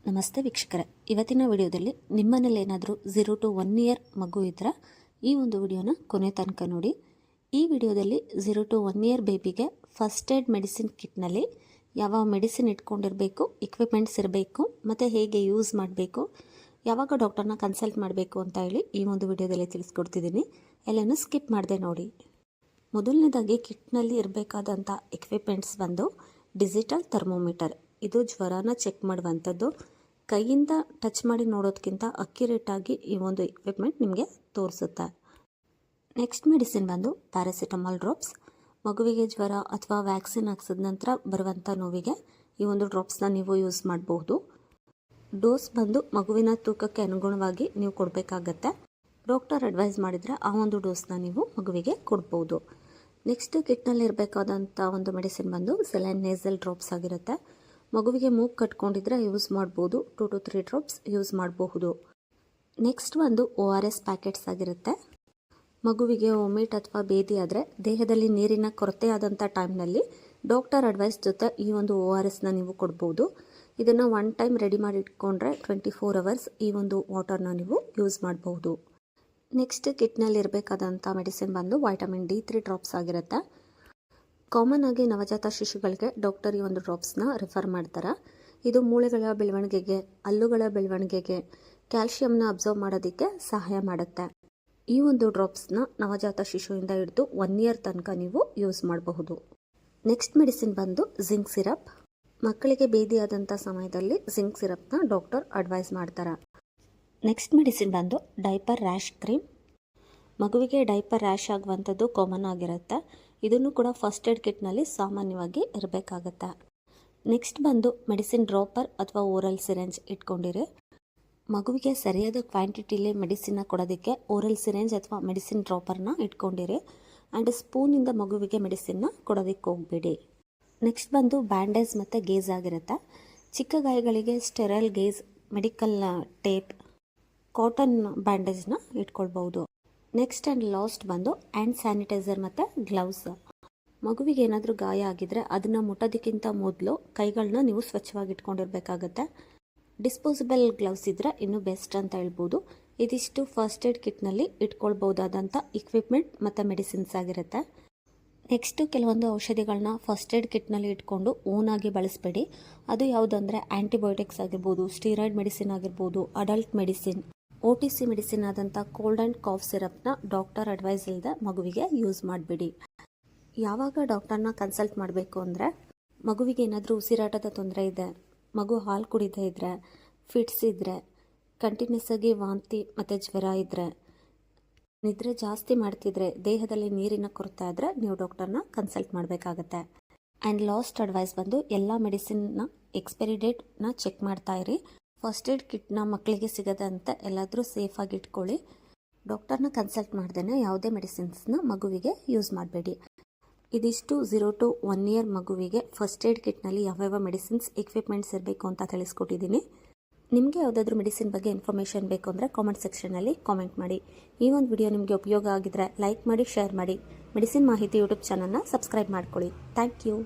ನಮಸ್ತೆ ವೀಕ್ಷಕರೇ, ಇವತ್ತಿನ ವಿಡಿಯೋದಲ್ಲಿ ನಿಮ್ಮನೇಲಿ ಏನಾದರೂ 0 to 1 ಇಯರ್ ಮಗು ಇದ್ದರೆ ಈ ಒಂದು ವಿಡಿಯೋನ ಕೊನೆ ತನಕ ನೋಡಿ. ಈ ವಿಡಿಯೋದಲ್ಲಿ 0 to 1 ಇಯರ್ ಬೇಬಿಗೆ ಫಸ್ಟ್ ಏಡ್ ಮೆಡಿಸಿನ್ ಕಿಟ್ನಲ್ಲಿ ಯಾವ ಮೆಡಿಸಿನ್ ಇಟ್ಕೊಂಡಿರಬೇಕು, ಇಕ್ವಿಪ್ಮೆಂಟ್ಸ್ ಇರಬೇಕು ಮತ್ತು ಹೇಗೆ ಯೂಸ್ ಮಾಡಬೇಕು, ಯಾವಾಗ ಡಾಕ್ಟರ್ನ ಕನ್ಸಲ್ಟ್ ಮಾಡಬೇಕು ಅಂತ ಹೇಳಿ ಈ ಒಂದು ವಿಡಿಯೋದಲ್ಲಿ ತಿಳಿಸ್ಕೊಡ್ತಿದ್ದೀನಿ. ಎಲ್ಲನೂ ಸ್ಕಿಪ್ ಮಾಡದೆ ನೋಡಿ. ಮೊದಲನೇದಾಗಿ ಕಿಟ್ನಲ್ಲಿ ಇರಬೇಕಾದಂಥ ಇಕ್ವಿಪ್ಮೆಂಟ್ಸ್ ಬಂದು ಡಿಜಿಟಲ್ ಥರ್ಮೋಮೀಟರ್. ಇದು ಜ್ವರನ ಚೆಕ್ ಮಾಡುವಂಥದ್ದು. ಕೈಯಿಂದ ಟಚ್ ಮಾಡಿ ನೋಡೋದಕ್ಕಿಂತ ಅಕ್ಯುರೇಟಾಗಿ ಈ ಒಂದು ಇಕ್ವಿಪ್ಮೆಂಟ್ ನಿಮಗೆ ತೋರಿಸುತ್ತೆ. ನೆಕ್ಸ್ಟ್ ಮೆಡಿಸಿನ್ ಬಂದು ಪ್ಯಾರಾಸಿಟಮಾಲ್ ಡ್ರಾಪ್ಸ್. ಮಗುವಿಗೆ ಜ್ವರ ಅಥವಾ ವ್ಯಾಕ್ಸಿನ್ ಹಾಕ್ಸಿದ ನಂತರ ಬರುವಂಥ ನೋವಿಗೆ ಈ ಒಂದು ಡ್ರಾಪ್ಸ್ನ ನೀವು ಯೂಸ್ ಮಾಡಬಹುದು. ಡೋಸ್ ಬಂದು ಮಗುವಿನ ತೂಕಕ್ಕೆ ಅನುಗುಣವಾಗಿ ನೀವು ಕೊಡಬೇಕಾಗತ್ತೆ. ಡಾಕ್ಟರ್ ಅಡ್ವೈಸ್ ಮಾಡಿದರೆ ಆ ಒಂದು ಡೋಸ್ನ ನೀವು ಮಗುವಿಗೆ ಕೊಡ್ಬೋದು. ನೆಕ್ಸ್ಟ್ ಕಿಟ್ನಲ್ಲಿ ಇರಬೇಕಾದಂಥ ಒಂದು ಮೆಡಿಸಿನ್ ಬಂದು ಸೆಲೈನ್ ನೇಸಲ್ ಡ್ರಾಪ್ಸ್ ಆಗಿರುತ್ತೆ. ಮಗುವಿಗೆ ಮೂಗು ಕಟ್ಕೊಂಡಿದ್ರೆ ಯೂಸ್ ಮಾಡ್ಬೋದು. 2 to 3 ಡ್ರಾಪ್ಸ್ ಯೂಸ್ ಮಾಡಬಹುದು. ನೆಕ್ಸ್ಟ್ ಒಂದು ORS ಪ್ಯಾಕೆಟ್ಸ್ ಆಗಿರುತ್ತೆ. ಮಗುವಿಗೆ ವಾಮಿಟ್ ಅಥವಾ ಬೇದಿ ಆದರೆ ದೇಹದಲ್ಲಿ ನೀರಿನ ಕೊರತೆ ಆದಂಥ ಟೈಮ್ನಲ್ಲಿ ಡಾಕ್ಟರ್ ಅಡ್ವೈಸ್ ಜೊತೆ ಈ ಒಂದು ORSನ ನೀವು ಕೊಡ್ಬೋದು. ಇದನ್ನು 1 ಟೈಮ್ ರೆಡಿ ಮಾಡಿ ಇಟ್ಕೊಂಡ್ರೆ 24 ಅವರ್ಸ್ ಈ ಒಂದು ವಾಟರ್ನ ನೀವು ಯೂಸ್ ಮಾಡಬಹುದು. ನೆಕ್ಸ್ಟ್ ಕಿಟ್ನಲ್ಲಿ ಇರಬೇಕಾದಂಥ ಮೆಡಿಸಿನ್ ಬಂದು ವೈಟಮಿನ್ D3 ಡ್ರಾಪ್ಸ್ ಆಗಿರುತ್ತೆ. ಕಾಮನ್ ಆಗಿ ನವಜಾತ ಶಿಶುಗಳಿಗೆ ಡಾಕ್ಟರ್ ಈ ಒಂದು ಡ್ರಾಪ್ಸ್ನ ರೆಫರ್ ಮಾಡ್ತಾರೆ. ಇದು ಮೂಳೆಗಳ ಬೆಳವಣಿಗೆಗೆ, ಹಲ್ಲುಗಳ ಬೆಳವಣಿಗೆಗೆ, ಕ್ಯಾಲ್ಶಿಯಂನ ಅಬ್ಸರ್ವ್ ಮಾಡೋದಕ್ಕೆ ಸಹಾಯ ಮಾಡುತ್ತೆ. ಈ ಒಂದು ಡ್ರಾಪ್ಸ್ನ ನವಜಾತ ಶಿಶುವಿಂದ ಹಿಡಿದು 1 ಇಯರ್ ತನಕ ನೀವು ಯೂಸ್ ಮಾಡಬಹುದು. ನೆಕ್ಸ್ಟ್ ಮೆಡಿಸಿನ್ ಬಂದು ಜಿಂಕ್ ಸಿರಪ್. ಮಕ್ಕಳಿಗೆ ಬೇದಿಯಾದಂಥ ಸಮಯದಲ್ಲಿ ಜಿಂಕ್ ಸಿರಪ್ನ ಡಾಕ್ಟರ್ ಅಡ್ವೈಸ್ ಮಾಡ್ತಾರೆ. ನೆಕ್ಸ್ಟ್ ಮೆಡಿಸಿನ್ ಬಂದು ಡೈಪರ್ ರ್ಯಾಶ್ ಕ್ರೀಮ್. ಮಗುವಿಗೆ ಡೈಪರ್ ರ್ಯಾಶ್ ಆಗುವಂಥದ್ದು ಕಾಮನ್ ಆಗಿರುತ್ತೆ. ಇದನ್ನು ಕೂಡ ಫಸ್ಟ್ ಏಡ್ ಕಿಟ್ನಲ್ಲಿ ಸಾಮಾನ್ಯವಾಗಿ ಇರಬೇಕಾಗತ್ತೆ. ನೆಕ್ಸ್ಟ್ ಬಂದು ಮೆಡಿಸಿನ್ ಡ್ರಾಪರ್ ಅಥವಾ ಓರಲ್ ಸಿರೆಂಜ್ ಇಟ್ಕೊಂಡಿರಿ. ಮಗುವಿಗೆ ಸರಿಯಾದ ಕ್ವಾಂಟಿಟಿಲಿ ಮೆಡಿಸಿನ್ನ ಕೊಡೋದಕ್ಕೆ ಓರಲ್ ಸಿರೆಂಜ್ ಅಥವಾ ಮೆಡಿಸಿನ್ ಡ್ರಾಪರ್ನ ಇಟ್ಕೊಂಡಿರಿ. ಆ್ಯಂಡ್ ಸ್ಪೂನಿಂದ ಮಗುವಿಗೆ ಮೆಡಿಸಿನ್ನ ಕೊಡೋದಕ್ಕೆ ಹೋಗಬೇಡಿ. ನೆಕ್ಸ್ಟ್ ಬಂದು ಬ್ಯಾಂಡೇಜ್ ಮತ್ತು ಗೇಜ್ ಆಗಿರುತ್ತೆ. ಚಿಕ್ಕ ಗಾಯಗಳಿಗೆ sterile gauze, medical tape, cotton ಬ್ಯಾಂಡೇಜ್ನ ಇಟ್ಕೊಳ್ಬೋದು. ನೆಕ್ಸ್ಟ್ ಆ್ಯಂಡ್ ಲಾಸ್ಟ್ ಬಂದು ಹ್ಯಾಂಡ್ ಸ್ಯಾನಿಟೈಸರ್ ಮತ್ತು ಗ್ಲೌಸ್. ಮಗುವಿಗೆ ಏನಾದರೂ ಗಾಯ ಆಗಿದ್ರೆ ಅದನ್ನು ಮುಟ್ಟೋದಕ್ಕಿಂತ ಮೊದಲು ಕೈಗಳನ್ನ ನೀವು ಸ್ವಚ್ಛವಾಗಿ ಇಟ್ಕೊಂಡಿರ್ಬೇಕಾಗತ್ತೆ. ಡಿಸ್ಪೋಸಬಲ್ ಗ್ಲೌಸ್ ಇದ್ದರೆ ಇನ್ನೂ ಬೆಸ್ಟ್ ಅಂತ ಹೇಳ್ಬೋದು. ಇದಿಷ್ಟು ಫಸ್ಟ್ ಏಡ್ ಕಿಟ್ನಲ್ಲಿ ಇಟ್ಕೊಳ್ಬೋದಾದಂಥ ಇಕ್ವಿಪ್ಮೆಂಟ್ ಮತ್ತು ಮೆಡಿಸಿನ್ಸ್ ಆಗಿರುತ್ತೆ. ನೆಕ್ಸ್ಟು ಕೆಲವೊಂದು ಔಷಧಿಗಳನ್ನ ಫಸ್ಟ್ ಏಡ್ ಕಿಟ್ನಲ್ಲಿ ಇಟ್ಕೊಂಡು ಓನಾಗಿ ಬಳಸಬೇಡಿ. ಅದು ಯಾವುದಂದರೆ ಆ್ಯಂಟಿಬಯೋಟಿಕ್ಸ್ ಆಗಿರ್ಬೋದು, ಸ್ಟೀರಾಯ್ಡ್ ಮೆಡಿಸಿನ್ ಆಗಿರ್ಬೋದು, ಅಡಲ್ಟ್ ಮೆಡಿಸಿನ್, OTC ಮೆಡಿಸಿನ್ ಆದಂಥ ಕೋಲ್ಡ್ ಆ್ಯಂಡ್ ಕಾಫ್ ಸಿರಪ್ನ ಡಾಕ್ಟರ್ ಅಡ್ವೈಸ್ ಇಲ್ಲದೆ ಮಗುವಿಗೆ ಯೂಸ್ ಮಾಡಬೇಡಿ. ಯಾವಾಗ ಡಾಕ್ಟರ್ನ ಕನ್ಸಲ್ಟ್ ಮಾಡಬೇಕು ಅಂದರೆ ಮಗುವಿಗೆ ಏನಾದರೂ ಉಸಿರಾಟದ ತೊಂದರೆ ಇದೆ, ಮಗು ಹಾಲು ಕುಡಿದೇ ಇದ್ದರೆ, ಫಿಟ್ಸ್ ಇದ್ದರೆ, ಕಂಟಿನ್ಯೂಸ್ ಆಗಿ ವಾಂತಿ ಮತ್ತು ಜ್ವರ ಇದ್ದರೆ, ನಿದ್ರೆ ಜಾಸ್ತಿ ಮಾಡ್ತಿದ್ರೆ, ದೇಹದಲ್ಲಿ ನೀರಿನ ಕೊರತೆ ಆದರೆ ನೀವು ಡಾಕ್ಟರ್ನ ಕನ್ಸಲ್ಟ್ ಮಾಡಬೇಕಾಗತ್ತೆ. ಆ್ಯಂಡ್ ಲಾಸ್ಟ್ ಅಡ್ವೈಸ್ ಬಂದು ಎಲ್ಲ ಮೆಡಿಸಿನ್ನ ಎಕ್ಸ್ಪೈರಿ ಡೇಟ್ನ ಚೆಕ್ ಮಾಡ್ತಾ ಇರಿ. ಫಸ್ಟ್ ಏಡ್ ಕಿಟ್ನ ಮಕ್ಕಳಿಗೆ ಸಿಗದಂತೆ ಎಲ್ಲಾದರೂ ಸೇಫಾಗಿ ಇಟ್ಕೊಳ್ಳಿ. ಡಾಕ್ಟರ್ನ ಕನ್ಸಲ್ಟ್ ಮಾಡ್ದೇ ಯಾವುದೇ ಮೆಡಿಸಿನ್ಸ್ನ ಮಗುವಿಗೆ ಯೂಸ್ ಮಾಡಬೇಡಿ. ಇದಿಷ್ಟು 0 to 1 ಇಯರ್ ಮಗುವಿಗೆ ಫಸ್ಟ್ ಏಡ್ ಕಿಟ್ನಲ್ಲಿ ಯಾವ್ಯಾವ ಮೆಡಿಸಿನ್ಸ್ ಇಕ್ವಿಪ್ಮೆಂಟ್ಸ್ ಇರಬೇಕು ಅಂತ ತಿಳಿಸ್ಕೊಟ್ಟಿದ್ದೀನಿ. ನಿಮಗೆ ಯಾವುದಾದ್ರೂ ಮೆಡಿಸಿನ್ ಬಗ್ಗೆ ಇನ್ಫಾರ್ಮೇಷನ್ ಬೇಕು ಅಂದರೆ ಕಾಮೆಂಟ್ ಸೆಕ್ಷನಲ್ಲಿ ಕಾಮೆಂಟ್ ಮಾಡಿ. ಈ ಒಂದು ವಿಡಿಯೋ ನಿಮಗೆ ಉಪಯೋಗ ಆಗಿದ್ರೆ ಲೈಕ್ ಮಾಡಿ, ಶೇರ್ ಮಾಡಿ. ಮೆಡಿಸಿನ್ ಮಾಹಿತಿ ಯೂಟ್ಯೂಬ್ ಚಾನಲ್ನ ಸಬ್ಸ್ಕ್ರೈಬ್ ಮಾಡ್ಕೊಳ್ಳಿ. Thank you.